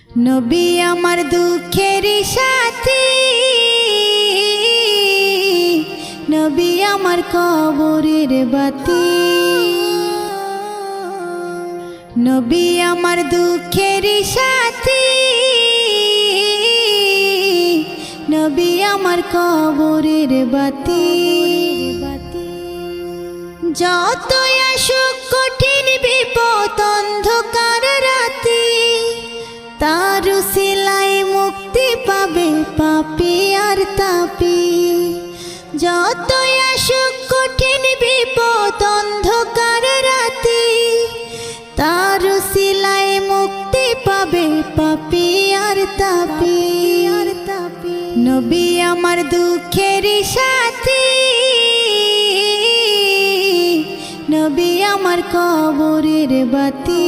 নবী আমার দুঃখের সাথী, নবী আমার কবরের বাতি। নবী আমার দুঃখের সাথী, নবী আমার কবরের বাতি। যতই আসুক কঠিন বিপদ অন্ধকার রাতি, তার উসিলায় মুক্তি পাবে পাপী আর তাপী। যতই আসুক কঠিন বিপদ অন্ধকার রাতি, তার উসিলায় মুক্তি পাবে পাপী আর তাপী। নবী আমার দুঃখের সাথী, নবী আমার কবরের বাতি।